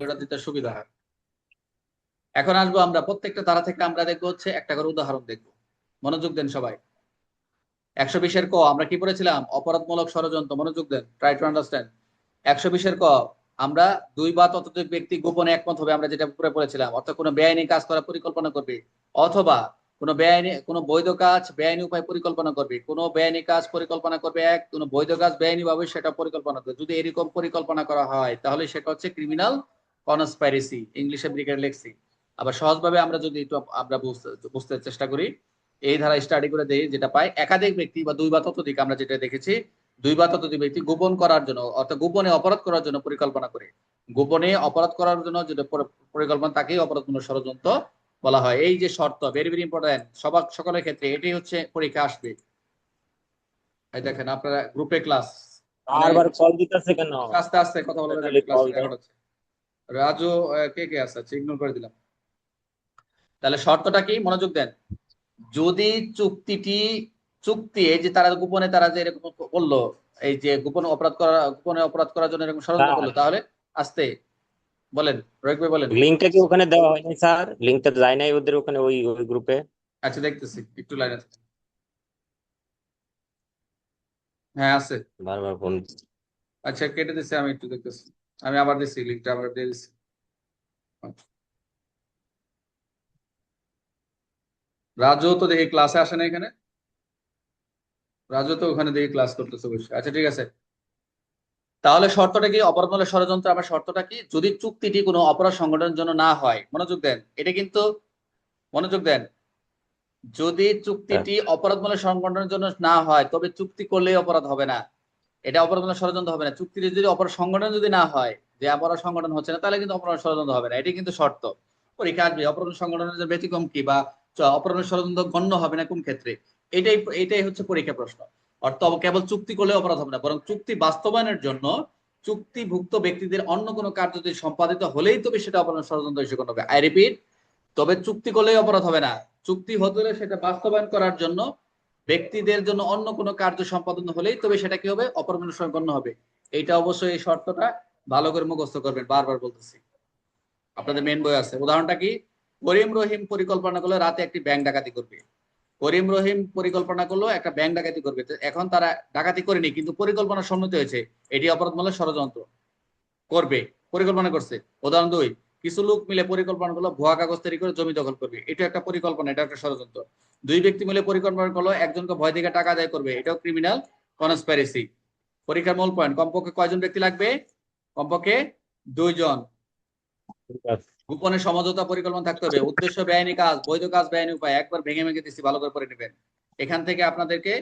এটা দিতে সুবিধা হয়। এখন আসবো আমরা প্রত্যেকটা ধারা থেকে আমরা দেখবো হচ্ছে একটা করে উদাহরণ দেখবো। মনোযোগ দেন সবাই। 120-এর ক আমরা কি পড়েছিলাম? অপরাধমূলক ষড়যন্ত্র। মনোযোগ দেন, ট্রাই টু আন্ডারস্ট্যান্ড। 120-এর ক আমরা দুই বা ততোধিক ব্যক্তি গোপনে একমত হবে, আমরা যেটা উপরে পড়েছিলাম, অর্থাৎ কোনো বেআইনি কাজ করার পরিকল্পনা করবে, অথবা কোনো বেআইনি কোনো বৈধ কাজ বেআইনি উপায় পরিকল্পনা করবে, কোনো বেআইনি কাজ পরিকল্পনা করবে এক, কোনো বৈধ কাজ বেআইনি ভাবে সেটা পরিকল্পনা করবে। যদি এরকম পরিকল্পনা করা হয় তাহলে সেটা হচ্ছে ক্রিমিনাল কনস্পাইরেসি, ইংলিশে ব্রিগেড লেখছি। আবার সহজভাবে আমরা যদি একটু আমরা বুঝতে বুঝতে চেষ্টা করি, এই ধারা স্টাডি করে দেই, যেটা পাই একাধিক ব্যক্তি বা দুই বা ততোধিক, আমরা যেটা দেখেছি দুই বা ততোধিক ব্যক্তি গোপন করার জন্য অর্থাৎ গোপনে অপরাধ করার জন্য পরিকল্পনা করে, গোপনে অপরাধ করার জন্য যেটা পরিকল্পনা তাকেই অপরাধমূলক ষড়যন্ত্র বলা হয়। এই যে শর্ত ভেরি ভেরি ইম্পর্টেন্ট সবার সকলের ক্ষেত্রে, এটাই হচ্ছে পরীক্ষা আসবে। এই দেখেন আপনারা গ্রুপে ক্লাস, মানে বারবার কল দিতেছে কেন? আস্তে আস্তে কথা বলা যাবে, খালি ক্লাস কল দেয়। রেকর্ড হচ্ছে। রাজু কে কে আছে? ইগনোর করে দিলাম। তাহলে শর্তটা কি? মনোযোগ দেন। যদি চুক্তিটি চুক্তি এই যে তারা গোপনে তারা যে এরকম করলো, এই যে গোপনে অপরাধ করার জন্য এরকম ষড়যন্ত্র স্যার, করলো, তাহলে আস্তে বলেন, রয়েক ভাই বলেন। লিঙ্কটা কি ওখানে দেওয়া হয়নি স্যার? লিঙ্কটা যায় নাই ওদের ওখানে, ওই ওই গ্রুপে? আচ্ছা দেখতেছি, একটু লাইন আছে। হ্যাঁ আছে। বারবার ফোন। আচ্ছা কেটে দিচ্ছি, আমি একটু দেখতেছি। আমি আবার দিচ্ছি, লিঙ্কটা আবার দিয়ে দিচ্ছি। রাজু তো দেখি ক্লাসে আসে না এখানে, রাজু তো ওখানে দেখি ক্লাস করতেছে বসে। আচ্ছা ঠিক আছে, তাহলে শর্তটা কি? অপরাধমূলক ষড়যন্ত্র আমার শর্তটা কি? যদি চুক্তিটি কোনো অপরাধ সংগঠনের জন্য না হয়, মনোযোগ দেন এটা কিন্তু, মনোযোগ দেন, যদি চুক্তিটি অপরাধমূলক সংগঠনের জন্য না হয় তবে চুক্তি করলেই অপরাধ হবে না, এটা অপরাধমূলক ষড়যন্ত্র হবে না। চুক্তিটি যদি অপরাধ সংগঠন যদি না হয়, যে অপরাধ সংগঠন হচ্ছে না, তাহলে কিন্তু অপরাধ ষড়যন্ত্র হবে না। এটি কিন্তু শর্ত। পরীক্ষা আসবে অপরাধ সংগঠনের যে ব্যতিক্রম কি, বা অপরাধ ষড়যন্ত্র গণ্য হবে না কোন ক্ষেত্রে, এটাই এটাই হচ্ছে পরীক্ষা প্রশ্ন। অর্থাৎ কেবল চুক্তি করলে অপরাধ হবে না, বরং চুক্তি বাস্তবায়নের জন্য চুক্তিভুক্ত ব্যক্তিদের অন্য কোনো কার্য যদি সম্পাদিত হলেই তবে সেটা অপরাধ ষড়যন্ত্র হিসেবে গণ্য হবে। আই রিপিট, তবে চুক্তি করলেই অপরাধ হবে না, চুক্তি হতে হলে সেটা বাস্তবায়ন করার জন্য ব্যক্তিদের জন্য অন্য কোনো কার্য সম্পাদন হলেই তবে সেটা কি হবে? অপরাধ গণ্য হবে। এইটা অবশ্যই, এই শর্তটা ভালো করে মুখস্থ করবেন, বারবার বলতেছি। আপনাদের মেন বই আছে। উদাহরণটা কি? করিম রহিম পরিকল্পনা করলো রাতে একটি ব্যাংক ডাকাতি করবে। করিম রহিম পরিকল্পনা করলো একটা ব্যাংক ডাকাতি করবে, এখন তারা ডাকাতি করেনি কিন্তু পরিকল্পনা সম্মত হয়েছে, এটি অপরাধমূলক ষড়যন্ত্র করবে, পরিকল্পনা করছে। উদাহরণ দুই, কিছু লোক মিলে পরিকল্পনা করলো ভুয়া কাগজ তৈরি করে জমি দখল করবে, এটা একটা পরিকল্পনা, এটা একটা ষড়যন্ত্র। দুই ব্যক্তি মিলে পরিকল্পনা করলো একজনকে ভয় থেকে টাকা আদায় করবে, এটাও ক্রিমিনাল কনস্পাইরেসি। পরীক্ষার মূল পয়েন্ট, কমপক্ষে কয়জন ব্যক্তি লাগবে? কমপক্ষে দুইজন। ঠিক আছে। গোপনে সমঝোতা পরিকল্পনা থাকতে হবে। উদ্দেশ্য বেআইনি কাজ, বৈধ কাজ বেআইনি উপায়, একবার ভেঙে ভেঙে দিচ্ছি, ভালো করে পড়ে নেবেন। এখান থেকে আপনাদেরকে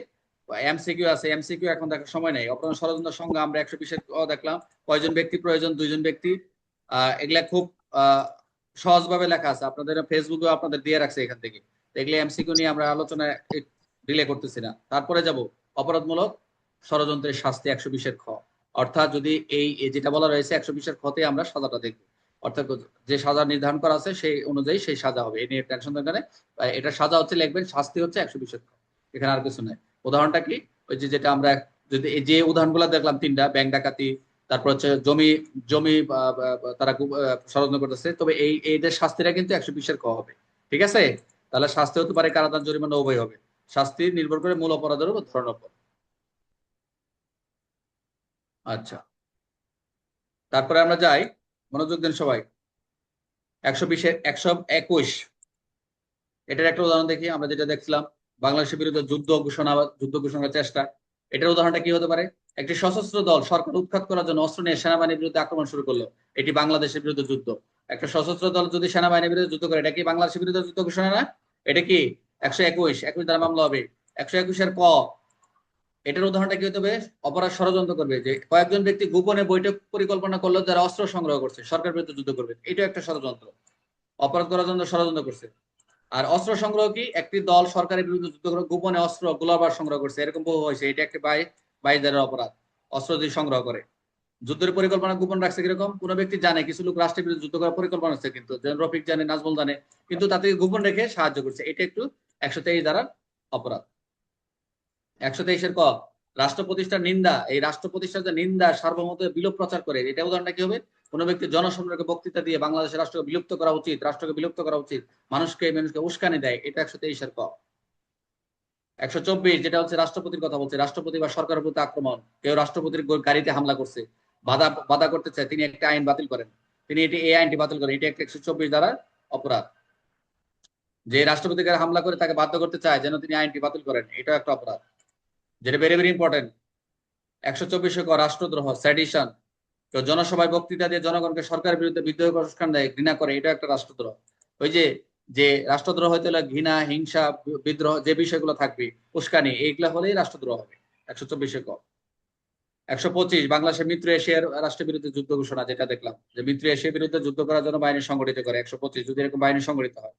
এমসিকিউ আছে, এমসিকিউ এখন দেখার সময় নেই। অপরাধ ষড়যন্ত্রের সংজ্ঞা আমরা 120-এর দেখলাম, কয়জন ব্যক্তি প্রয়োজন? দুইজন ব্যক্তি। এগুলা খুব সহজভাবে লেখা আছে, আপনাদের ফেসবুকে আপনাদের দিয়ে রাখছে এখান থেকে। এগুলো এমসিকিউ নিয়ে আমরা আলোচনা ডিলে করতেছি না। তারপরে যাব অপরাধমূলক ষড়যন্ত্রের শাস্তি 120-এর খ। অর্থাৎ যদি এই যেটা বলা রয়েছে 120-এর খতে আমরা সাজাটা দেখব, অর্থাৎ যে সাজা নির্ধারণ করা আছে সেই অনুযায়ী সেই সাজা হবে, এ নিয়ে টেনশন দরকার নেই। এটা সাজা হচ্ছে লিখবেন, শাস্তি হচ্ছে 120-এর খ, এখানে আর কিছু নেই। উদাহরণটা কি? ওই যে যেটা আমরা যদি এই যে উদাহরণগুলো দেখলাম তিনটা, ব্যাংক ডাকাতি, তারপর হচ্ছে জমি জমি তারা ষড়যন্ত্র করতেছে, তবে এই এইদের শাস্তিটা কিন্তু 120-এর ক হবে। ঠিক আছে? তাহলে শাস্তি হতে পারে কারাদণ্ড, জরিমানা, উভয় হবে। শাস্তি নির্ভর করে মূল অপরাধের উপর, ধরনের উপর। আচ্ছা, তারপরে আমরা যাই, মনোযোগ দেন সবাই। 120-এর 121, এটার একটা উদাহরণ দেখি। আমরা যেটা দেখছিলাম, বাংলাদেশের বিরুদ্ধে যুদ্ধ ঘোষণার চেষ্টা। এটার উদাহরণটা কি হতে পারে? একটি সশস্ত্র দল সরকার উৎখাত করার জন্য অস্ত্র নিয়ে সেনাবাহিনীর বিরুদ্ধে আক্রমণ শুরু করলো, এটি বাংলাদেশের বিরুদ্ধে যুদ্ধ। একটা সশস্ত্র দল যদি সেনাবাহিনীর বিরুদ্ধে যুদ্ধ করে, এটা কি বাংলাদেশের বিরুদ্ধে যুদ্ধ ঘোষণা না? এটা কি 121 দ্বারা মামলা হবে। 121-এর ক, এটার উদাহরণটা কি হতে হবে? অপরাধ ষড়যন্ত্র করবে, যে কয়েকজন ব্যক্তি গোপনে বৈঠক পরিকল্পনা করলো যারা অস্ত্র সংগ্রহ করছে, সরকার বিরুদ্ধে যুদ্ধ করবে, এটা একটা ষড়যন্ত্র, অপরাধ করার জন্য ষড়যন্ত্র করছে। আর অস্ত্র সংগ্রহ কি? একটি দল সরকারের বিরুদ্ধে যুদ্ধ করে গোপনে অস্ত্র গোলাবার সংগ্রহ করছে, এরকম বহু হয়েছে, এটা একটা বাইদারের অপরাধ, অস্ত্র যদি সংগ্রহ করে। যুদ্ধের পরিকল্পনা গোপন রাখছে কিরকম? কোন ব্যক্তি জানে কিছু লোক রাষ্ট্রের বিরুদ্ধে যুদ্ধ করার পরিকল্পনা হচ্ছে, কিন্তু রফিক জানে, নাজমুল জানে, কিন্তু তাতে গোপন রেখে সাহায্য করছে, এটা একটু 123 দ্বারা অপরাধ। 123-এর ক, রাষ্ট্র প্রতিষ্ঠার নিন্দা, এই রাষ্ট্র প্রতিষ্ঠার যে নিন্দা সার্বভৌমত্বের বিলোপ প্রচার করে, এটা উদাহরণটা কি হবে? কোনো ব্যক্তি জনসম্মুখে বক্তৃতা দিয়ে বাংলাদেশের রাষ্ট্রকে বিলুপ্ত করা উচিত, রাষ্ট্রকে বিলুপ্ত করা উচিত, মানুষকে উস্কানি দেয়, এটা 123-এর ক। 124 যেটা হচ্ছে রাষ্ট্রপতির কথা বলছে, রাষ্ট্রপতি বা সরকারের প্রতি আক্রমণ, কেউ রাষ্ট্রপতির গাড়িতে হামলা করছে, বাধা বাধা করতে চায়, তিনি একটা আইন বাতিল করেন, তিনি এই আইনটি বাতিল করেন, এটি একটা 124 দ্বারা অপরাধ। যে রাষ্ট্রপতিকে হামলা করে তাকে বাধ্য করতে চায় যেন তিনি আইনটি বাতিল করেন, এটা একটা অপরাধ, যেটা ভেরি ভেরি ইম্পর্টেন্ট। 124 ক রাষ্ট্রদ্রোহ, সেডিশন, কেউ জনসভায় বক্তৃতা দিয়ে জনগণকে সরকারের বিরুদ্ধে বিদ্রোহ প্রশিক্ষণ দেয়, ঘৃণা করে, এটা একটা রাষ্ট্রদ্রোহ। ওই যে যে রাষ্ট্রদ্রোহ হইতে হলে ঘৃণা, হিংসা, বিদ্রোহ, যে বিষয়গুলো থাকবে, উস্কানি, এইগুলা হলেই রাষ্ট্রদ্রোহ হবে। 124 ক। 125 বাংলাদেশের মিত্র এশিয়ার রাষ্ট্রের বিরুদ্ধে যুদ্ধ ঘোষণা, যেটা দেখলাম যে মিত্র এশিয়ার বিরুদ্ধে যুদ্ধ করার জন্য বাহিনী সংগঠিত করে, 125 যদি এরকম বাহিনী সংগঠিত হয়।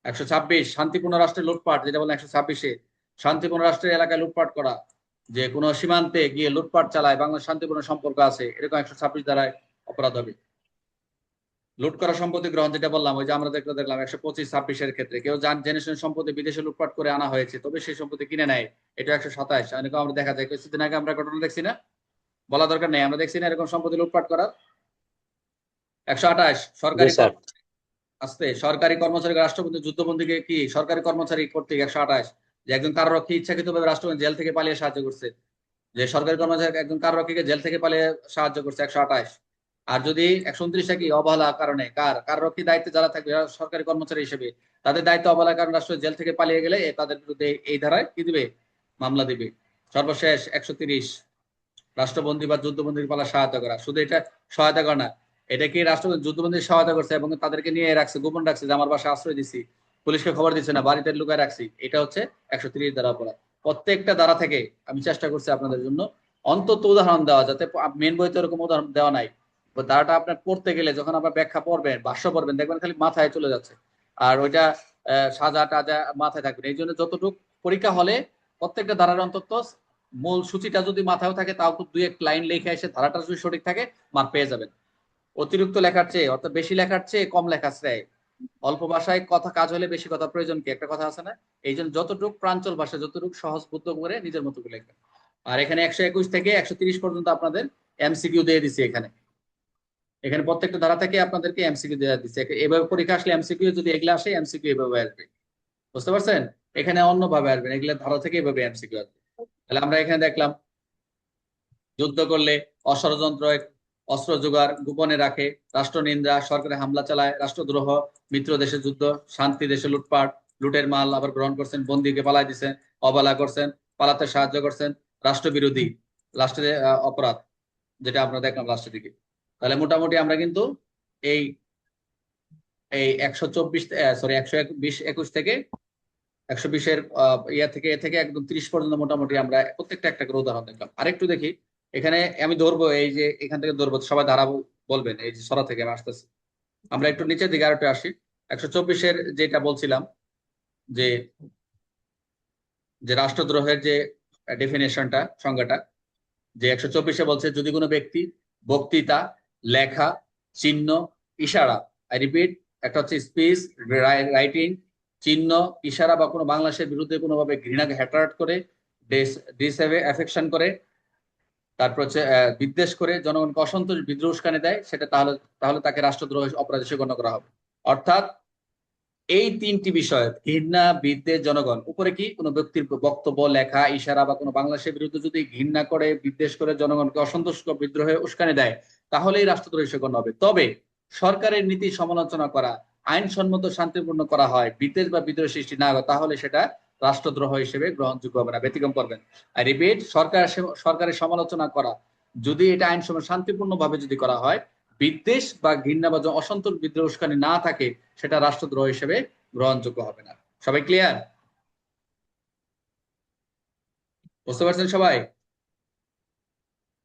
126 শান্তিপূর্ণ রাষ্ট্রের লুটপাট, যেটা বলে 126-এ, শান্তিপূর্ণ রাষ্ট্রের এলাকায় লুটপাট করা, যে কোনো সীমান্তে গিয়ে লুটপাট চালায়, বাংলাদেশ শান্তিপূর্ণ সম্পর্ক আছে, এরকম 126 দ্বারায় অপরাধ হবে। লুট করা সম্পত্তি গ্রহণ, যেটা বললাম, ওই যে আমরা দেখলাম 125-26-এর ক্ষেত্রে কেউ জেনে শুনে সম্পত্তি বিদেশে লুটপাট করে আনা হয়েছে, তবে সেই সম্পত্তি কিনে নেয়, এটা 127। এরকম আমরা দেখা যায়, কিছুদিন আগে আমরা ঘটনা দেখছি না, বলা দরকার নেই, আমরা দেখছি না এরকম সম্পত্তি লুটপাট করা। 128 জি সরকারি স্যার। আসতে সরকারি কর্মচারী রাষ্ট্রপতি যুদ্ধবন্দীকে কি সরকারি কর্মচারী কর্তৃক 128, যে একজন কারারক্ষী ইচ্ছাকৃতভাবে রাষ্ট্রপতি জেল থেকে পালিয়ে সাহায্য করছে, যে সরকারি কর্মচারী একজন কারারক্ষীকে জেল থেকে পালিয়ে সাহায্য করছে, 128। আর যদি 129 কি অবহেলা কারণে, কারারক্ষী দায়িত্বে যারা থাকবে সরকারি কর্মচারী হিসেবে, তাদের দায়িত্ব অবহেলার কারণে রাষ্ট্র জেল থেকে পালিয়ে গেলে তাদের বিরুদ্ধে এই ধারায় কি দিবে, মামলা দিবে। সর্বশেষ 130 রাষ্ট্রবন্দী বা যুদ্ধবন্দীকে পালা সহায়তা করা, শুধু এটা সহায়তা করা না, এটা কি রাষ্ট্রপতি যুদ্ধবন্দী সহায়তা করছে এবং তাদেরকে নিয়ে রাখছে, গোপন রাখছে, যে আমার বাসায় আশ্রয় দিছি, পুলিশকে খবর দিচ্ছে না, বাড়িতে লুকায় রাখছি, এটা হচ্ছে 130 দ্বারা অপরাধ। প্রত্যেকটা দ্বারা থেকে আমি চেষ্টা করছি আপনাদের জন্য অন্তত উদাহরণ দেওয়া, যাতে মেন বইতে এরকম উদাহরণ দেওয়া নাই, ধারাটা আপনার পড়তে গেলে যখন আপনার ব্যাখ্যা পড়বেন, ভাষ্য পড়বেন, দেখবেন খালি মাথায় চলে যাচ্ছে, আর ওইটা সাজা টাজা মাথায় থাকবে। এই জন্য যতটুকু পরীক্ষা হলে প্রত্যেকটা ধারার অন্তত মূল সূচিটা যদি মাথায় থাকে, তাও তো 2-1 লাইন লেখা এসে ধারাটা যদি সঠিক থাকে, মার্ক পেয়ে যাবেন। অতিরিক্ত লেখার চেয়ে, অর্থাৎ বেশি লেখার চেয়ে কম লেখা শ্রেয়। অল্প ভাষায় কথা কাজ হলে বেশি কথা প্রয়োজন, কি একটা কথা আছে না? এই জন্য যতটুকু প্রাঞ্চল ভাষা, যতটুকু সহজ বুদ্ধ করে নিজের মতো করে লেখবেন। আর এখানে 121 থেকে 130 পর্যন্ত আপনাদের এমসিকিউ দিয়ে দিচ্ছি। এখানে এখানে প্রত্যেকটা ধারা থেকে আপনাদেরকে এমসিকিউ দিয়ে দিচ্ছে, এভাবে পরীক্ষা আসলে এমসিকিউ যদি এগুলো আসে, এমসিকিউ এভাবে আসবে, বুঝতে পারছেন? এখানে অন্যভাবে আসবে, এগুলো ধারা থেকে এভাবে এমসিকিউ আসবে। তাহলে আমরা এখানে দেখলাম যুদ্ধ করলে অষড়যন্ত্র, অস্ত্র জোগাড়, গোপনে রাখে, রাষ্ট্র নিন্দা, সরকারে হামলা চালায়, রাষ্ট্রদ্রোহ, মিত্র দেশে যুদ্ধ, শান্তি দেশে লুটপাট, লুটের মাল আবার গ্রহণ করছেন, বন্দীকে পালাই দিচ্ছেন, অবহেলা করছেন, পালাতে সাহায্য করছেন, রাষ্ট্রবিরোধী, রাষ্ট্রের অপরাধ, যেটা আমরা দেখলাম রাষ্ট্রের দিকে। তাহলে মোটামুটি আমরা কিন্তু এই এই 124 সরি 121 থেকে 120-এর ইয়া থেকে এ থেকে একদম 30 পর্যন্ত মোটামুটি আমরা প্রত্যেকটা একটা করে উদাহরণ দেখলাম। আরেকটু দেখি, এখানে আমি ধরবো, এই যে এখান থেকে ধরবো, সবাই ধারা বলবেন, এই যে সরা থেকে আমি আসতেছি, আমরা একটু নিচের দিকে আরেকটু আসি। 124-এর যেটা বলছিলাম, যে যে রাষ্ট্রদ্রোহের যে ডেফিনেশনটা, সংজ্ঞাটা, যে 124-এ বলছে যদি কোনো ব্যক্তি বক্তৃতা, লেখা, চিহ্ন, ইশারা, আই রিপিট, একটা হচ্ছে স্পিচ, রাইটিং, চিহ্ন, ইশারা বা কোনো বাংলাদেশের বিরুদ্ধে কোনোভাবে ঘৃণাকে হ্যাটার্ট করে, ডিসঅ্যাফেকশন করে, তারপর হচ্ছে বিদ্বেষ করে, জনগণকে অসন্তোষ, বিদ্রোহ, উস্কানি দেয়, সেটা তাহলে তাহলে তাকে রাষ্ট্রদ্রোহ অপরাধ হিসেবে গণ্য করা হবে। অর্থাৎ এই তিনটি বিষয়, ঘৃণা, বিদ্বেষ, জনগণ, উপরে কি কোনো ব্যক্তির বক্তব্য, লেখা, ইশারা বা কোনো বাংলাদেশের বিরুদ্ধে যদি ঘৃণা করে, বিদ্বেষ করে, জনগণকে অসন্তোষ, বিদ্রোহে উস্কানি দেয়, তাহলেই রাষ্ট্রদ্রোহ হিসেবে গণ্য হবে। তবে সরকারের নীতি সমালোচনা করা, আইনসম্মত শান্তিপূর্ণ করা হয়, বিদ্বেষ বা বিদ্রোহ সৃষ্টি না হয়, তাহলে সেটা রাষ্ট্রদ্রোহ হিসেবে গ্রহণযোগ্য হবে না, ব্যতিক্রম করবেন। আর রিপিট, সরকারের সমালোচনা করা, যদি এটা আইনসম্মত শান্তিপূর্ণ ভাবে যদি করা হয়, বিদ্বেষ বা ঘৃণা বা অসন্তোষ, বিদ্রোহ, উস্কানি না থাকে, সেটা রাষ্ট্রদ্রোহ হিসেবে গ্রহণযোগ্য হবে না। সবাই ক্লিয়ার? বুঝতে পারছেন সবাই?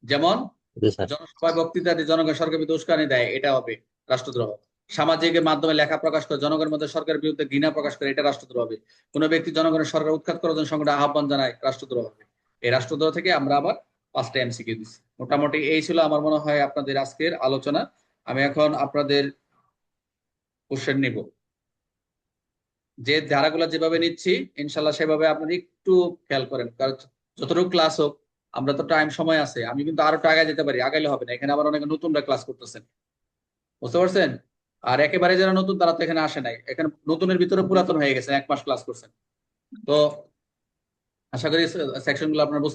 যেমন জি স্যার। জনসভায় বক্তৃতা দিয়ে জনগণ সরকারের বিরুদ্ধে উস্কানি দেয়, এটা হবে রাষ্ট্রদ্রোহ। সামাজিক মাধ্যমে লেখা প্রকাশ করে জনগণের মধ্যে সরকারের বিরুদ্ধে ঘৃণা প্রকাশ করে, এটা রাষ্ট্রদ্রোহ হবে। কোন ব্যক্তি জনগণের সরকার উৎখাত করার জন্য সংগঠন আহ্বান জানায়, রাষ্ট্রদ্রোহ হবে। এই রাষ্ট্রদ্রোহ থেকে আমরা আবার 5টা এমসিকিউ দিচ্ছি। মোটামুটি এই ছিল আমার মনে হয় আপনাদের আজকের আলোচনা। আমি এখন আপনাদের কোশ্চেন নিব, যে ধারাগুলো যেভাবে নিচ্ছি ইনশাল্লাহ সেভাবে আপনারা একটু খেয়াল করেন, কারণ যতটুকু ক্লাস হোক আমরা তো টাইম সময় আছে, আমি কিন্তু আরো একটু আগায় যেতে পারি, আগাইলে হবে না, এখানে আবার অনেকে নতুনরা ক্লাস করতেছেন, বুঝতে পারছেন? আর একেবারে যারা নতুন তারা তো এখানে আসে নাই, এখানে নতুনের ভিতরে পুরাতন হয়ে গেছে, 1 মাস ক্লাস করছেন। তো আশা করি সেকশন গুলো আপনার বুঝতে